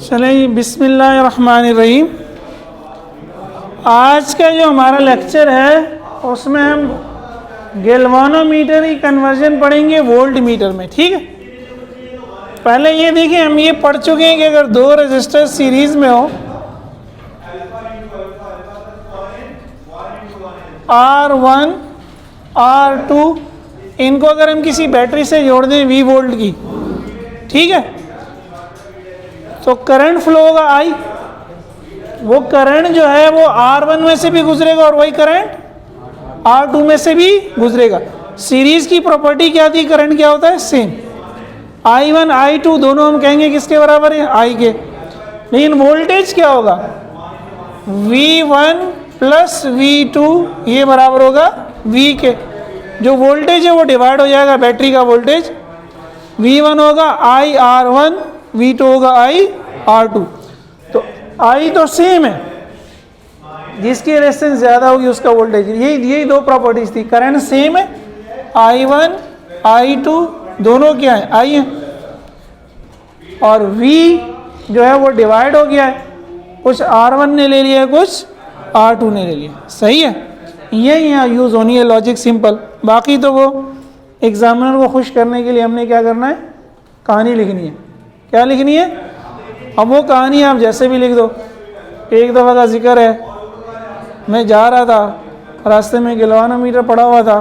चलिए बिस्मिल्लाहिर्रहमानिर्रहीम। आज का जो हमारा लेक्चर है उसमें हम गैल्वानोमीटर की कन्वर्जन पढ़ेंगे वोल्ट मीटर में। ठीक है, पहले ये देखिए, हम ये पढ़ चुके हैं कि अगर दो रजिस्टर सीरीज में हो, R1 R2, इनको अगर हम किसी बैटरी से जोड़ दें V वोल्ट की, ठीक है, तो करंट फ्लो होगा I। वो करंट जो है वो R1 में से भी गुजरेगा और वही करंट R2 में से भी गुजरेगा। सीरीज की प्रॉपर्टी क्या थी, करंट क्या होता है, सेम। I1 I2 दोनों हम कहेंगे किसके बराबर है, I के। लेकिन वोल्टेज क्या होगा, V1 प्लस V2 ये बराबर होगा V के। जो वोल्टेज है वो डिवाइड हो जाएगा बैटरी का वोल्टेज। V1 होगा IR1, V2 होगा IR2। तो I तो सेम है, जिसकी रेजिस्टेंस ज़्यादा होगी उसका वोल्टेज। यही दो प्रॉपर्टीज थी, करंट सेम है, I1 I2 दोनों क्या है, I है, और V जो है वो डिवाइड हो गया है, कुछ R1 ने ले लिया है, कुछ R2 ने ले लिया। सही है, यही यहाँ यूज़ होनी है लॉजिक, सिंपल। बाकी तो वो एग्जामिनर को खुश करने के लिए हमने क्या करना है, कहानी लिखनी है। क्या लिखनी है, अब वो कहानी आप जैसे भी लिख दो। एक दफ़ा का जिक्र है, मैं जा रहा था, रास्ते में गैल्वानोमीटर पड़ा हुआ था,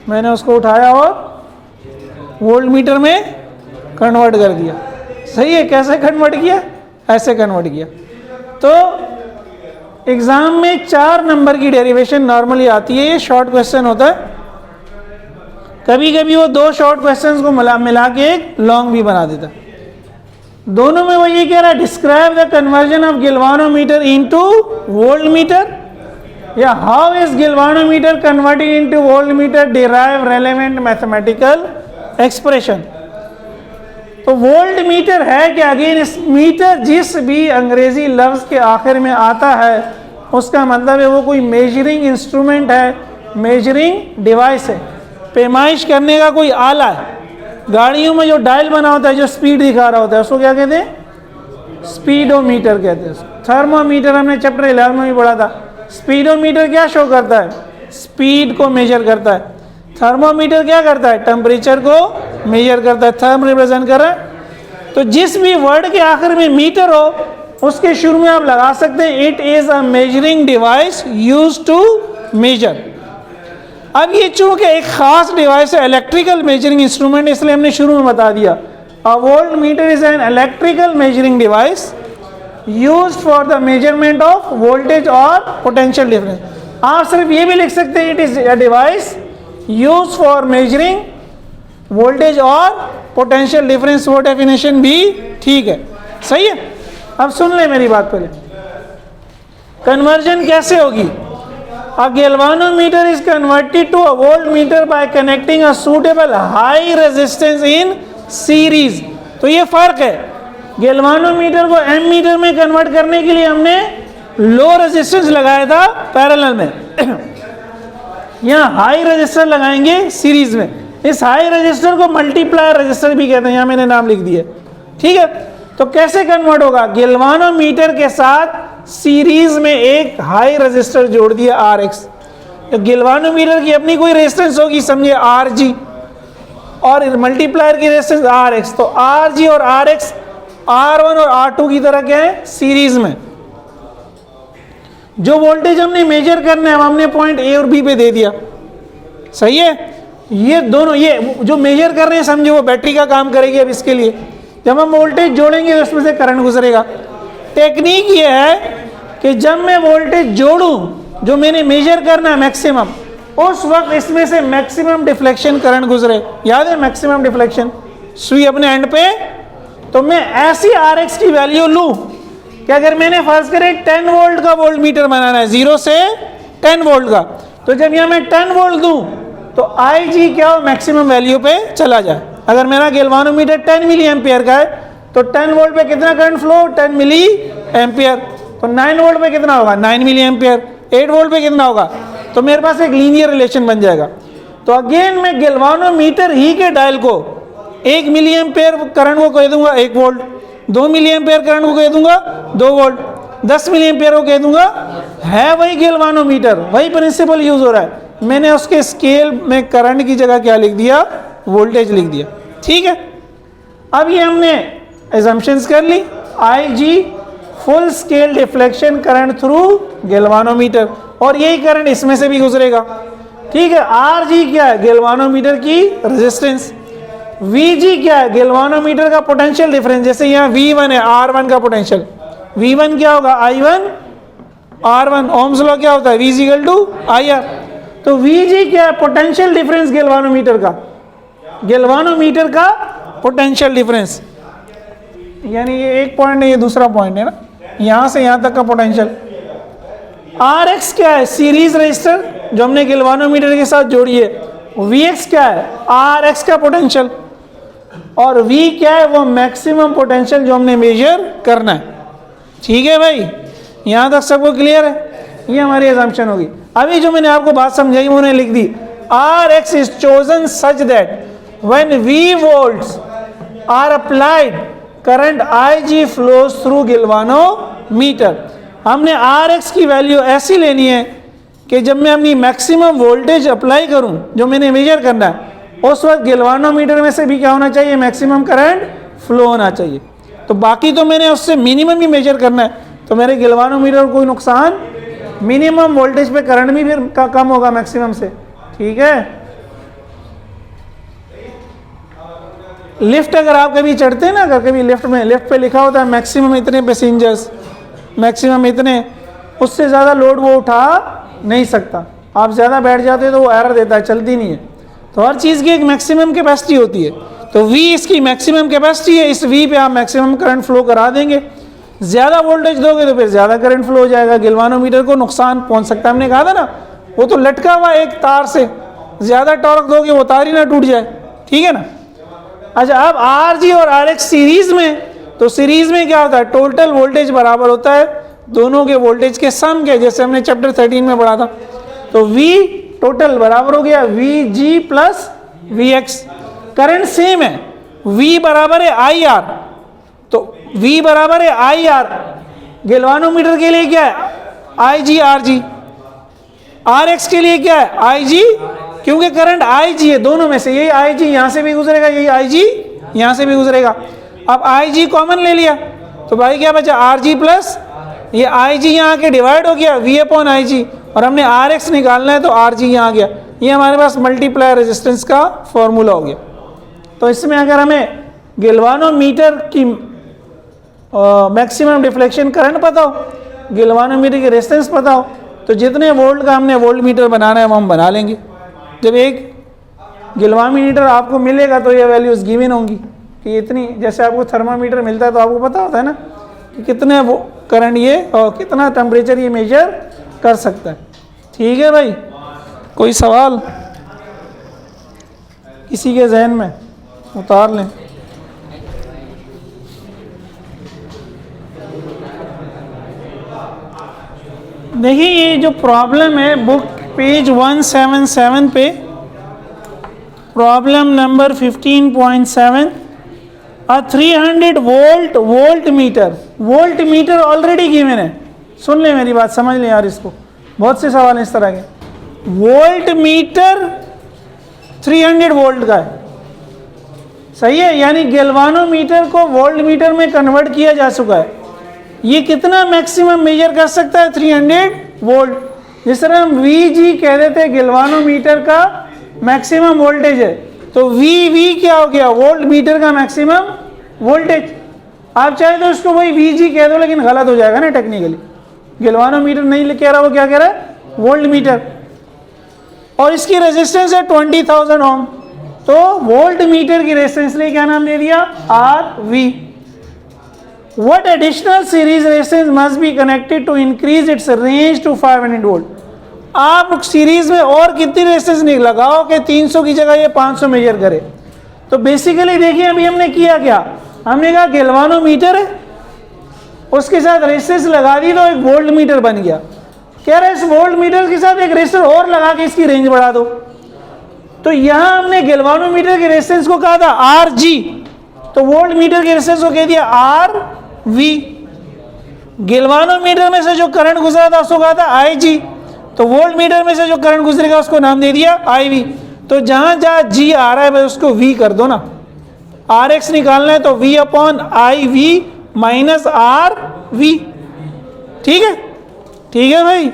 मैंने उसको उठाया और वोल्ट मीटर में कन्वर्ट कर दिया। सही है, कैसे कन्वर्ट किया, ऐसे कन्वर्ट किया। तो एग्ज़ाम में 4 नंबर की डेरिवेशन नॉर्मली आती है, ये शॉर्ट क्वेश्चन होता है। कभी कभी वो 2 शॉर्ट क्वेश्चंस को मिला के एक लॉन्ग भी बना देता है। दोनों में वो ये कह रहा है, describe the conversion of galvanometer into voltmeter, या how is galvanometer converted into voltmeter, derive relevant mathematical expression. तो वोल्ट मीटर है क्या, अगेन इस मीटर जिस भी अंग्रेजी लफ्ज़ के आखिर में आता है उसका मतलब है वो कोई मेजरिंग इंस्ट्रूमेंट है, मेजरिंग डिवाइस है, पैमाइश करने का कोई आला है। गाड़ियों में जो डायल बना होता है, जो स्पीड दिखा रहा होता है, उसको क्या कहते हैं, स्पीडोमीटर कहते हैं। थर्मोमीटर हमने चैप्टर 11 में भी पढ़ा था। स्पीडोमीटर क्या शो करता है, स्पीड को मेजर करता है। थर्मोमीटर क्या करता है, टेम्परेचर को मेजर करता है, थर्म रिप्रेजेंट कर रहा है। तो जिस भी वर्ड के आखिर में मीटर हो उसके शुरू में आप लगा सकते हैं it is a measuring device used to measure. अब ये चूंकि एक खास डिवाइस है, इलेक्ट्रिकल मेजरिंग इंस्ट्रूमेंट, इसलिए हमने शुरू में बता दिया a voltmeter is an electrical measuring device used for the measurement of voltage और पोटेंशियल डिफरेंस। आप सिर्फ ये भी लिख सकते हैं it is a device used for measuring voltage और पोटेंशियल डिफरेंस, वो डेफिनेशन भी ठीक है। सही है, अब सुन ले मेरी बात पहले। कन्वर्जन कैसे होगी, a galvanometer is converted to a voltmeter by connecting a suitable high resistance in series। तो ये फर्क है, गैल्वानोमीटर को एमीटर में कन्वर्ट करने के लिए हमने लो रेजिस्टेंस लगाया था पैरेलल में, यहाँ हाई रेजिस्टर लगाएंगे सीरीज में। इस हाई रेजिस्टर को मल्टीप्लायर रेजिस्टर भी कहते हैं, यहाँ मैंने नाम लिख दिया। ठीक है, तो कैसे कन्वर्ट होगा, गैल्वानोमीटर के साथ सीरीज में एक हाई रेजिस्टर जोड़ दिया RX। तो गैल्वानोमीटर की अपनी कोई रेजिस्टेंस होगी, समझिए RG, और मल्टीप्लायर की रेजिस्टेंस RX। तो RG और RX R1 और R2 की तरह क्या है, सीरीज में। जो वोल्टेज हमने मेजर करना है हमने पॉइंट A और B पे दे दिया। सही है, ये दोनों, ये जो मेजर कर रहे हैं समझे वो बैटरी का काम करेगी। अब इसके लिए जब हम वोल्टेज जोड़ेंगे तो उसमें से करंट गुजरेगा। टेक्निक ये है कि जब मैं वोल्टेज जोड़ूं जो मैंने मेजर करना है मैक्सिमम, उस वक्त इसमें से मैक्सिमम डिफ्लेक्शन करंट गुजरे। याद है मैक्सिमम डिफ्लेक्शन, सुई अपने एंड पे। तो मैं ऐसी RX की वैल्यू लूं कि अगर मैंने फर्ज करें 10 वोल्ट का वोल्ट मीटर बनाना है, 0 से 10 वोल्ट का, तो जब यहाँ मैं 10 वोल्ट दूं तो IG क्या हो, मैक्सिमम वैल्यू पे चला जाए। अगर मेरा गैल्वानोमीटर 10 मिली एम्पियर का है तो 10 वोल्ट पे कितना करंट फ्लो, 10 मिली एम्पियर। तो 9 वोल्ट पे कितना होगा, 9 मिली एम्पियर। 8 वोल्ट पे कितना होगा, तो मेरे पास एक लीनियर रिलेशन बन जाएगा। तो अगेन मैं गैल्वानोमीटर ही के डायल को 1 मिली एम्पियर करंट को कह दूंगा 1 वोल्ट, 2 मिली एम्पेयर करंट को कह दूंगा 2 वोल्ट, 10 मिली एम्पेयर को कह दूंगा, है वही गैल्वानोमीटर, वही प्रिंसिपल यूज हो रहा है, मैंने उसके स्केल में करंट की जगह क्या लिख दिया, वोल्टेज लिख दिया। ठीक है, अब ये हमने एजम्पशंस कर ली। IG full scale deflection current through galvanometer, और यही करंट इसमें से भी गुजरेगा। ठीक है, RG क्या है, गैल्वानोमीटर की रेजिस्टेंस। VG क्या है, गैल्वानोमीटर का पोटेंशियल डिफरेंस, जैसे यहाँ V1 है, R1 का पोटेंशियल, V1 क्या होगा, I1 R1, ओम्स लॉ क्या होता है, V = IR। तो VG क्या है, पोटेंशियल डिफरेंस गैल्वानोमीटर का, गैल्वानोमीटर का पोटेंशियल डिफरेंस, यानी ये एक पॉइंट है, ये दूसरा पॉइंट है ना, यहां से यहां तक का पोटेंशियल। RX क्या है, सीरीज रजिस्टर जो हमने गैल्वानोमीटर के साथ जोड़ी है। VX क्या है, RX का पोटेंशियल, और V क्या है, वो मैक्सिमम पोटेंशियल जो हमने मेजर करना है। ठीक है भाई, यहां तक सबको क्लियर है, ये हमारी assumption होगी। अभी जो मैंने आपको बात समझाई उन्हें लिख दी। RX is chosen such that when V volts are applied, current IG flows through galvanometer। हमने RX की वैल्यू ऐसी लेनी है कि जब मैं अपनी मैक्सिमम वोल्टेज अप्लाई करूं, जो मैंने मेजर करना है, उस वक्त गैल्वानोमीटर में से भी क्या होना चाहिए, मैक्सिमम करंट फ्लो होना चाहिए। तो बाकी तो मैंने उससे मिनिमम ही मेजर करना है, तो मेरे गैल्वानोमीटर को कोई नुकसान, मिनिमम वोल्टेज पे करंट भी फिर कम होगा मैक्सिमम से। ठीक है, लिफ्ट अगर आप कभी चढ़ते हैं ना, अगर कभी लिफ्ट में, लिफ्ट पे लिखा होता है मैक्सिमम इतने पैसेंजर्स, मैक्सिमम इतने, उससे ज़्यादा लोड वो उठा नहीं सकता। आप ज़्यादा बैठ जाते हो तो वो एरर देता है, चलती नहीं है। तो हर चीज़ की एक मैक्सिमम कैपेसिटी होती है, तो V इसकी मैक्सिमम कैपेसिटी है, इस V पे आप मैक्सिमम करंट फ्लो करा देंगे। ज़्यादा वोल्टेज दोगे तो फिर ज़्यादा करंट फ्लो हो जाएगा, गैल्वानोमीटर को नुकसान पहुंच सकता है। हमने कहा था ना, वो तो लटका हुआ एक तार से, ज़्यादा टॉर्क दोगे वो तार ही ना टूट जाए। ठीक है ना। अच्छा, अब RG और RX सीरीज में, तो सीरीज में क्या होता है, टोटल वोल्टेज बराबर होता है दोनों के वोल्टेज के सम के, जैसे हमने चैप्टर 13 में पढ़ा था। तो V टोटल बराबर हो गया VG plus VX। Current same है, V बराबर है IR, तो V बराबर है IR। गैल्वानोमीटर के लिए क्या है, IG RG। RX के लिए क्या है, IG, क्योंकि करंट IG है, दोनों में से यही IG यहाँ से भी गुजरेगा, यही IG यहाँ से भी गुजरेगा। अब IG कॉमन ले लिया तो भाई क्या बचा, RG प्लस ये IG यहाँ के डिवाइड हो गया V/IG, और हमने RX निकालना है तो RG यहाँ आ गया। ये हमारे पास मल्टीप्लाई रेजिस्टेंस का फॉर्मूला हो गया। तो इसमें अगर हमें गैल्वानोमीटर की मैक्सिमम डिफ्लेक्शन करंट पता हो, गैल्वानोमीटर की रेजिस्टेंस पता हो, तो जितने वोल्ट का हमने वोल्ट मीटर बनाना है वो हम बना लेंगे। जब एक गैल्वानोमीटर आपको मिलेगा तो ये वैल्यूज गिवन होंगी कि इतनी, जैसे आपको थर्मामीटर मिलता है तो आपको पता होता है ना कि कितने वो करंट ये और कितना टेम्परेचर ये मेजर कर सकता है। ठीक है भाई, कोई सवाल किसी के जहन में, उतार लें। देखिए ये जो प्रॉब्लम है बुक पेज 177 पे, problem number 15.7, 300 volt meter, volt meter already given है। सुन ले मेरी बात, समझ ले यार इसको, बहुत से सवाल इस तरह के। वोल्ट मीटर 300 वोल्ट का है, सही है, यानी गैल्वानोमीटर को वोल्ट मीटर में कन्वर्ट किया जा चुका है। ये कितना मैक्सिमम मेजर कर सकता है, 300 वोल्ट। जिस तरह हम VG कह देते हैं गैल्वानोमीटर का मैक्सिमम वोल्टेज है, तो VV क्या हो गया, वोल्ट मीटर का मैक्सिमम वोल्टेज। आप चाहे तो इसको वही VG कह दो, लेकिन गलत हो जाएगा ना टेक्निकली। गैल्वानोमीटर नहीं कह रहा, वो क्या कह रहा है, वोल्ट मीटर। और इसकी रेजिस्टेंस है 20,000 ओम, तो वोल्ट मीटर की रेजिस्टेंस लिए क्या नाम दे दिया, RV। What additional series resistance must be connected to increase its range to 500 volt? आप सीरीज में और कितनी रेजिस्टेंस नहीं लगाओ कि 300 की जगह ये 500 मेजर करे। तो बेसिकली देखिए अभी हमने किया क्या, हमने कहा गैल्वानोमीटर है, उसके साथ रेजिस्टेंस लगा दी तो एक वोल्ट मीटर बन गया। कह रहे इस वोल्ट मीटर के साथ एक रेजिस्टर और लगा के इसकी रेंज बढ़ा दो। तो यहां हमने गैल्वानोमीटर के रेजिस्टेंस को कहा था RG, तो वोल्ट मीटर के रेजिस्टेंस को कह दिया आर वी। गैल्वानोमीटर में से जो करंट गुजरा था उसको कहा था आई जी, तो वोल्ट मीटर में से जो करंट गुजरेगा उसको नाम दे दिया आई वी। तो जहां जहां जी आ रहा है भाई उसको वी कर दो ना, आर एक्स निकालना है तो V upon I V minus R V. ठीक है, ठीक है भाई,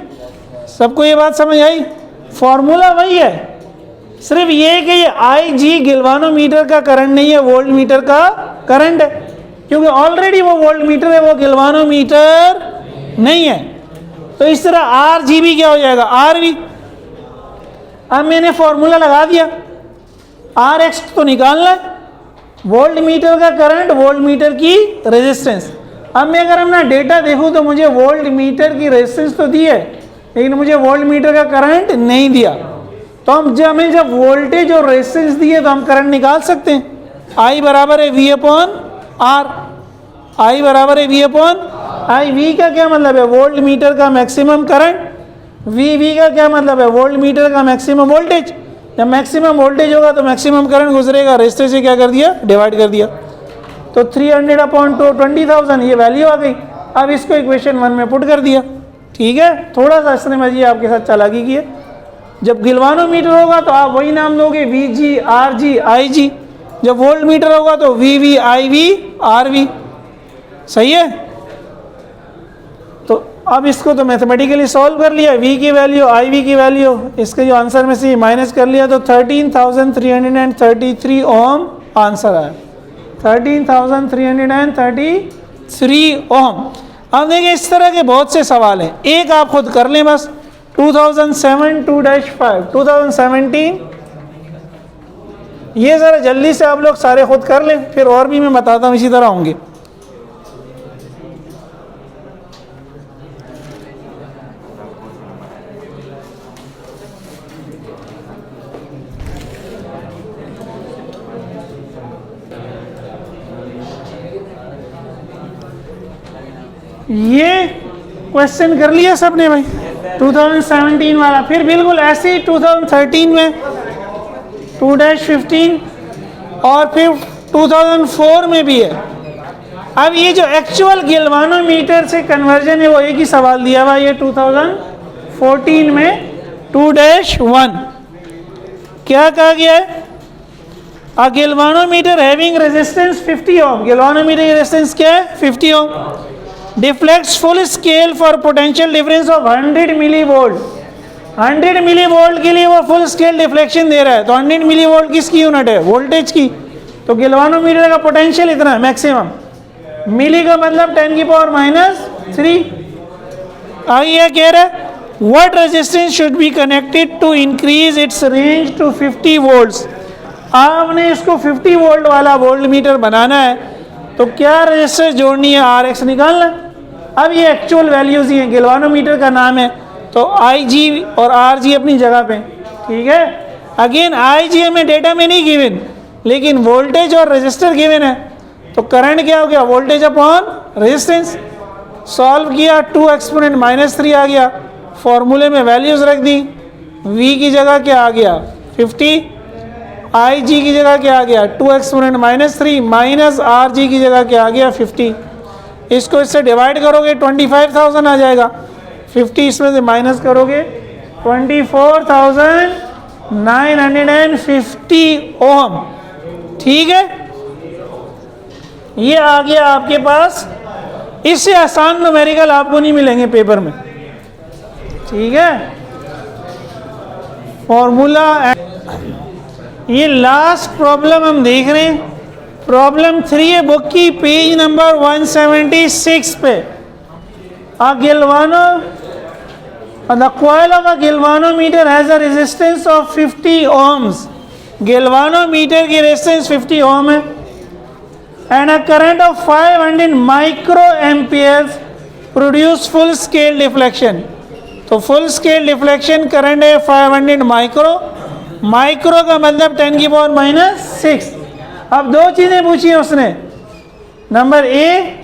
सबको ये बात समझ आई? फॉर्मूला वही है, सिर्फ ये है कि ये आई जी गैल्वानोमीटर का करंट नहीं है, वोल्ट मीटर का करंट है, क्योंकि ऑलरेडी वो वोल्ट मीटर है, वो गैल्वानोमीटर नहीं है। तो इस तरह आर जी भी क्या हो जाएगा, आर वी। अब मैंने फॉर्मूला लगा दिया, आर एक्स तो निकालना है, वोल्ट मीटर का करंट, वोल्ट मीटर की रेजिस्टेंस। अब मैं अगर अपना डेटा देखूं तो मुझे वोल्ट मीटर की रेजिस्टेंस तो दी है, लेकिन मुझे वोल्ट मीटर का करंट नहीं दिया। तो हमें जब वोल्टेज और रेजिस्टेंस दिए तो हम करंट निकाल सकते हैं। आई बराबर है वी अपॉन आर, आई बराबर है वी अपॉन आई। वी का क्या मतलब है, वोल्ट मीटर का मैक्सिमम करंट। वी का क्या मतलब है, वोल्ट मीटर का मैक्सिमम वोल्टेज। जब मैक्सिमम वोल्टेज होगा तो मैक्सिमम करंट गुजरेगा, रेजिस्टेंस से क्या कर दिया, डिवाइड कर दिया। तो 300 अपॉन 20,000 ये वैल्यू आ गई। अब इसको इक्वेशन 1 में पुट कर दिया। ठीक है, थोड़ा सा इसने मजी आपके साथ चालाकी की है। जब गैल्वानोमीटर होगा तो आप वही नाम दोगे, वी जी आर जी आई जी। जब वोल्ट मीटर होगा तो V V I V R V. सही है, तो अब इसको तो मैथमेटिकली सॉल्व कर लिया, वी की वैल्यू आई वी की वैल्यू, इसके जो आंसर में से माइनस कर लिया तो 13,333 ओम आंसर आया, 13,333 ओम। अब देखिए इस तरह के बहुत से सवाल हैं, एक आप खुद कर लें बस। 2007 2-5 2017 ये ज़रा जल्दी से आप लोग सारे खुद कर लें, फिर और भी मैं बताता हूँ इसी तरह होंगे। ये क्वेश्चन कर लिया सबने भाई 2017 वाला। फिर बिल्कुल ऐसे ही 2013 में 2-15 और फिर 2004 में भी है। अब ये जो एक्चुअल गैल्वानोमीटर से कन्वर्जन है वो एक ही सवाल दिया हुआ, ये 2014 में 2-1 क्या कहा गया है, a galvanometer having resistance 50 ohm, galvanometer की रेजिस्टेंस क्या है 50 ohm, deflects full scale for potential difference of 100 millivolt. 100 millivolt के लिए वो फुल स्केल डिफ्लेक्शन दे रहा है, तो 100 मिली वोल्ट किसकी यूनिट है, वोल्टेज की। तो गैल्वानोमीटर का पोटेंशियल इतना है मैक्सिमम, मिली का मतलब 10⁻³ आगे यह कह रहा है what resistance should be connected to increase its range to 50 volts. आपने इसको 50 वोल्ट वाला वोल्ट मीटर बनाना है तो क्या रेजिस्टेंस जोड़नी है, आर एक्स निकालना। अब ये एक्चुअल वैल्यूज ही हैं, गैल्वानोमीटर का नाम है, तो आई जी और आर जी अपनी जगह पे। ठीक है, अगेन आई जी हमें डेटा में नहीं गिवन, लेकिन वोल्टेज और रेजिस्टर गिवन है, तो करंट क्या हो गया, वोल्टेज अपॉन रेजिस्टेंस। सॉल्व किया 2 एक्सपोनेंट -3 आ गया, फॉर्मूले में वैल्यूज रख दी, v की जगह क्या आ गया 50, आई जी की जगह क्या आ गया 2 एक्सपोनेंट -3 माइनस आर जी की जगह क्या आ गया 50। इसको इससे डिवाइड करोगे 25,000 आ जाएगा, 50 इसमें से माइनस करोगे 24,950 ओम। ठीक है, ये आ गया आपके पास। इससे आसान न्यूमेरिकल आपको नहीं मिलेंगे पेपर में। ठीक है, फॉर्मूला। ये लास्ट प्रॉब्लम हम देख रहे हैं, प्रॉब्लम 3 है बुक की, पेज नंबर 176 पे। The coil of a galvanometer has a resistance of 50 ohms. Galvanometer की रेजिस्टेंस 50 ओम है and a current of 500 micro amperes produce full scale deflection. तो फुल स्केल डिफ्लेक्शन करंट है 500 माइक्रो, माइक्रो का मतलब 10⁻⁻6। अब दो चीजें पूछी है उसने, number A,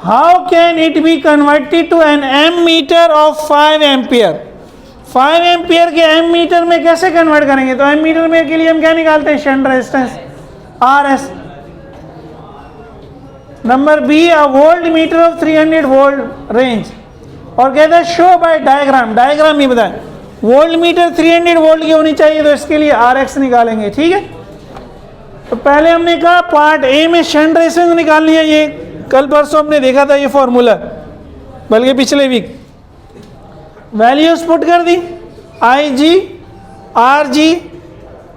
how can it be converted to an ammeter of 5 ampere. 5 ampere के एम मीटर में कैसे कन्वर्ट करेंगे, तो एम मीटर में के लिए हम क्या निकालते हैं, shunt resistance R S. Number B, a voltmeter of 300 volt range, और कहता है शो बाय डायग्राम, डायग्राम ही बताएं। वोल्ट मीटर 300 वोल्ट की होनी चाहिए, तो इसके लिए आर एक्स निकालेंगे, ठीक है। तो पहले हमने कहा पार्ट ए में शंट रेजिस्टेंस निकालनी है, ये कल परसों हमने देखा था ये फॉर्मूला, बल्कि पिछले वीक। वैल्यूज पुट कर दी, आई जी आर जी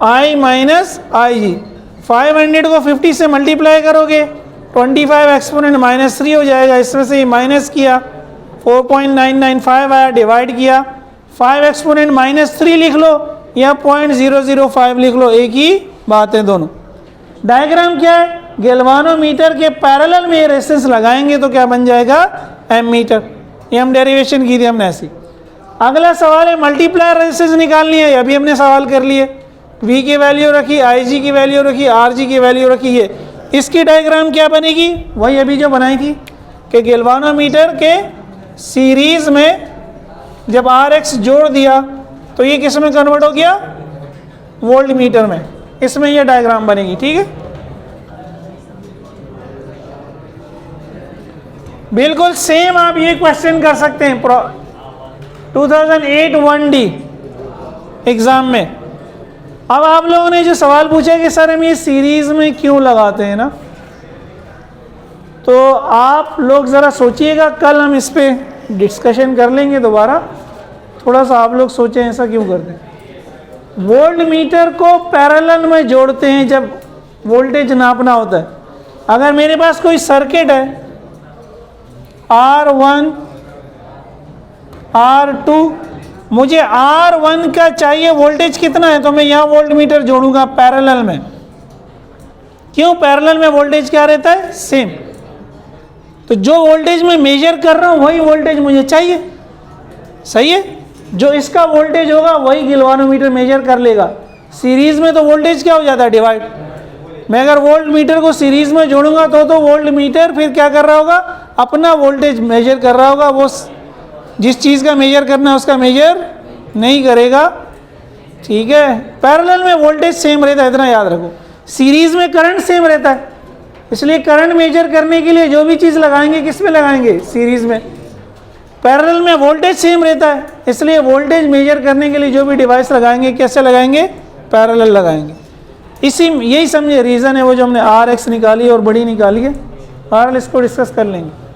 आई माइनस आई जी। 500 को 50 से मल्टीप्लाई करोगे 25 एक्सपोनेंट -3 हो जाएगा, इसमें से माइनस किया 4.995 आया, डिवाइड किया 5 एक्सपोनेंट -3 लिख लो या 0.005 लिख लो, एक ही बात है दोनों। डायग्राम क्या है, गैल्वानोमीटर के पैरेलल में रेजिस्टेंस लगाएंगे तो क्या बन जाएगा, एमीटर। ये हम डेरिवेशन की थी हमने ऐसी। अगला सवाल है मल्टीप्लायर रेजिस्टेंस निकालनी है, अभी हमने सवाल कर लिए। V की वैल्यू रखी, IG की वैल्यू रखी, RG की वैल्यू रखी है। इसकी डायग्राम क्या बनेगी, वही अभी जो बनाई थी कि गैल्वानोमीटर के सीरीज में जब RX जोड़ दिया तो ये किस में कन्वर्ट हो गया, वोल्ट मीटर में। इसमें ये डायग्राम बनेगी, ठीक है। बिल्कुल सेम आप ये क्वेश्चन कर सकते हैं 2008 1D एग्जाम में। अब आप लोगों ने जो सवाल पूछा कि सर हम ये सीरीज में क्यों लगाते हैं ना, तो आप लोग ज़रा सोचिएगा, कल हम इस पे डिस्कशन कर लेंगे दोबारा। थोड़ा सा आप लोग सोचें ऐसा क्यों करते हैं। वोल्ट मीटर को पैरेलल में जोड़ते हैं जब वोल्टेज नापना होता है। अगर मेरे पास कोई सर्किट है R1 R2, मुझे R1 का चाहिए वोल्टेज कितना है, तो मैं यहाँ वोल्ट मीटर जोड़ूंगा पैरेलल में। क्यों, पैरेलल में वोल्टेज क्या रहता है, सेम। तो जो वोल्टेज मैं मेजर कर रहा हूँ वही वोल्टेज मुझे चाहिए, सही है। जो इसका वोल्टेज होगा वही गैल्वानोमीटर मेजर कर लेगा। सीरीज में तो वोल्टेज क्या हो जाता है, डिवाइड। मैं अगर वोल्ट मीटर को सीरीज में जोड़ूंगा तो वोल्ट मीटर फिर क्या कर रहा होगा, अपना वोल्टेज मेजर कर रहा होगा, वो जिस चीज़ का मेजर करना है उसका मेजर नहीं करेगा, ठीक है। पैरेलल में वोल्टेज सेम रहता है, इतना याद रखो। सीरीज में करंट सेम रहता है, इसलिए करंट मेजर करने के लिए जो भी चीज़ लगाएंगे किस में लगाएंगे, सीरीज में। पैरेलल में वोल्टेज सेम रहता है, इसलिए वोल्टेज मेजर करने के लिए जो भी डिवाइस लगाएंगे कैसे लगाएंगे, पैरेलल लगाएंगे। यही समझे रीज़न है वो जो हमने RX निकाली और बड़ी निकाली है। और इसको डिस्कस कर लेंगे।